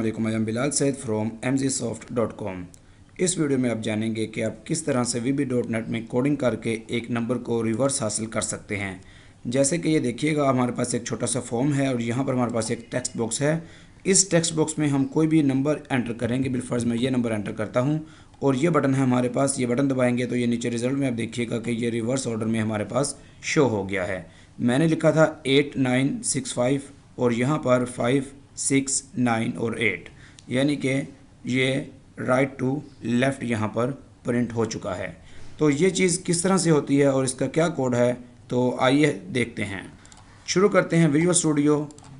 वालेकुम, I am Bilal Saeed from mgsoft.com। इस video में आप जानेंगे कि आप किस तरह से VB.NET में कोडिंग करके एक नंबर को रिवर्स हासिल कर सकते हैं। जैसे कि ये देखिएगा, हमारे पास एक छोटा सा फॉर्म है और यहाँ पर हमारे पास एक टेक्स्ट बॉक्स है। इस टेक्स्ट बॉक्स में हम कोई भी नंबर एंटर करेंगे। बिलफर्ज मैं ये नंबर एंटर करता हूँ और ये बटन है हमारे पास। ये बटन दबाएंगे तो ये नीचे रिजल्ट में आप देखिएगा कि ये रिवर्स ऑर्डर में हमारे पास शो हो गया है। मैंने लिखा था 8965 और यहाँ पर 5 6 9 और 8, यानी कि ये राइट टू लेफ़्ट यहाँ पर प्रिंट हो चुका है। तो ये चीज़ किस तरह से होती है और इसका क्या कोड है, तो आइए देखते हैं। शुरू करते हैं विजुअल स्टूडियो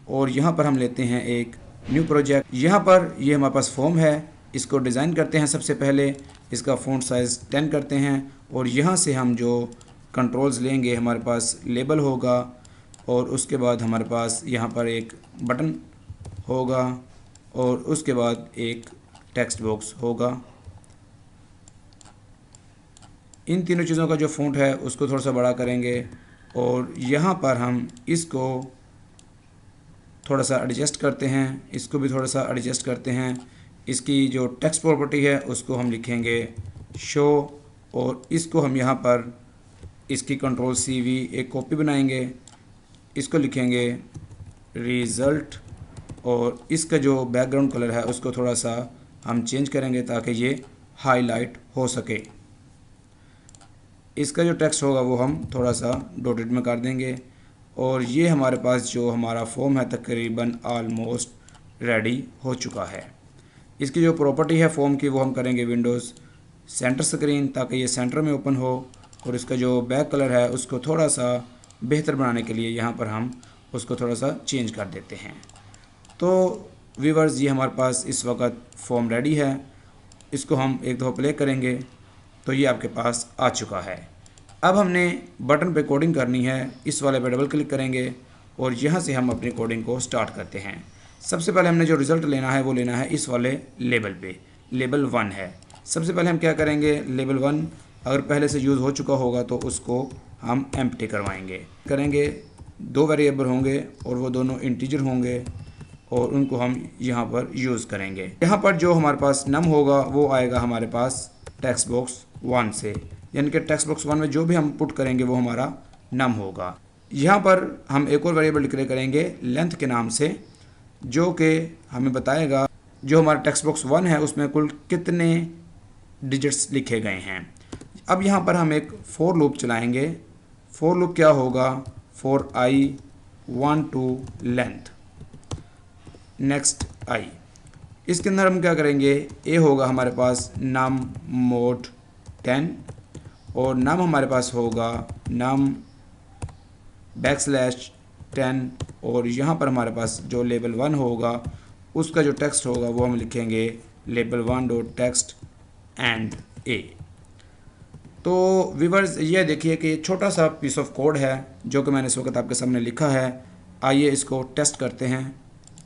और यहाँ पर हम लेते हैं एक न्यू प्रोजेक्ट। यहाँ पर ये हमारे पास फॉर्म है, इसको डिज़ाइन करते हैं। सबसे पहले इसका फ़ॉन्ट साइज़ 10 करते हैं और यहाँ से हम जो कंट्रोल्स लेंगे, हमारे पास लेबल होगा और उसके बाद हमारे पास यहाँ पर एक बटन होगा और उसके बाद एक टेक्स्ट बॉक्स होगा। इन तीनों चीज़ों का जो फ़ॉन्ट है उसको थोड़ा सा बड़ा करेंगे और यहाँ पर हम इसको थोड़ा सा एडजस्ट करते हैं, इसको भी थोड़ा सा एडजस्ट करते हैं। इसकी जो टेक्स्ट प्रॉपर्टी है उसको हम लिखेंगे शो और इसको हम यहाँ पर इसकी कंट्रोल CV एक कॉपी बनाएंगे, इसको लिखेंगे रिज़ल्ट और इसका जो बैकग्राउंड कलर है उसको थोड़ा सा हम चेंज करेंगे ताकि ये हाईलाइट हो सके। इसका जो टेक्स्ट होगा वो हम थोड़ा सा डॉटेड में कर देंगे और ये हमारे पास जो हमारा फॉर्म है तकरीबन ऑलमोस्ट रेडी हो चुका है। इसकी जो प्रॉपर्टी है फॉर्म की वो हम करेंगे विंडोज़ सेंटर स्क्रीन, ताकि ये सेंटर में ओपन हो और इसका जो बैक कलर है उसको थोड़ा सा बेहतर बनाने के लिए यहाँ पर हम उसको थोड़ा सा चेंज कर देते हैं। तो व्यूअर्स, ये हमारे पास इस वक्त फॉर्म रेडी है। इसको हम एक दफ़ा प्ले करेंगे तो ये आपके पास आ चुका है। अब हमने बटन पे कोडिंग करनी है, इस वाले पे डबल क्लिक करेंगे और यहाँ से हम अपनी कोडिंग को स्टार्ट करते हैं। सबसे पहले हमने जो रिज़ल्ट लेना है वो लेना है इस वाले लेबल पे, लेबल 1 है। सबसे पहले हम क्या करेंगे, लेबल 1 अगर पहले से यूज़ हो चुका होगा तो उसको हम एम्प्टी करेंगे। 2 वेरिएबल होंगे और वो दोनों इंटीजर होंगे और उनको हम यहाँ पर यूज़ करेंगे। यहाँ पर जो हमारे पास नम होगा वो आएगा हमारे पास टेक्स्ट बॉक्स 1 से, यानी कि टेक्स्ट बॉक्स 1 में जो भी हम पुट करेंगे वो हमारा नम होगा। यहाँ पर हम एक और वेरिएबल डिक्लेयर करेंगे लेंथ के नाम से, जो कि हमें बताएगा जो हमारा टेक्स्ट बॉक्स 1 है उसमें कुल कितने डिजिट्स लिखे गए हैं। अब यहाँ पर हम एक फॉर लूप चलाएँगे। फॉर लूप क्या होगा, for i 1 to length next i। इसके अंदर हम क्या करेंगे, ए होगा हमारे पास नम मोड 10 और नम हमारे पास होगा नम \10 और यहाँ पर हमारे पास जो लेबल 1 होगा उसका जो टेक्स्ट होगा वो हम लिखेंगे लेबल 1.text एंड a। तो व्यूअर्स, ये देखिए कि छोटा सा पीस ऑफ कोड है जो कि मैंने इस वक्त आपके सामने लिखा है। आइए इसको टेस्ट करते हैं।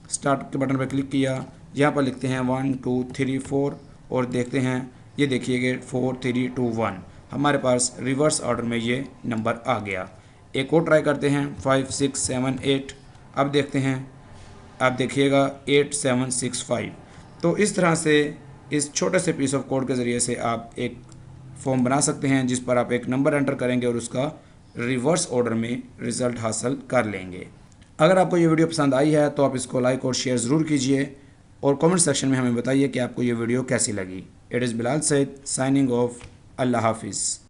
स्टार्ट के बटन पर क्लिक किया, यहाँ पर लिखते हैं 1 2 3 4 और देखते हैं, ये देखिए कि 4 3 2 1 हमारे पास रिवर्स ऑर्डर में ये नंबर आ गया। एक और ट्राई करते हैं 5 6 7 8। अब देखते हैं, आप देखिएगा 8 7 6 5। तो इस तरह से इस छोटे से पीस ऑफ कोड के ज़रिए से आप एक फॉर्म बना सकते हैं जिस पर आप एक नंबर एंटर करेंगे और उसका रिवर्स ऑर्डर में रिज़ल्ट हासिल कर लेंगे। अगर आपको ये वीडियो पसंद आई है तो आप इसको लाइक और शेयर ज़रूर कीजिए और कमेंट सेक्शन में हमें बताइए कि आपको ये वीडियो कैसी लगी। It is Bilal Saeed signing off. अल्लाह हाफिज़।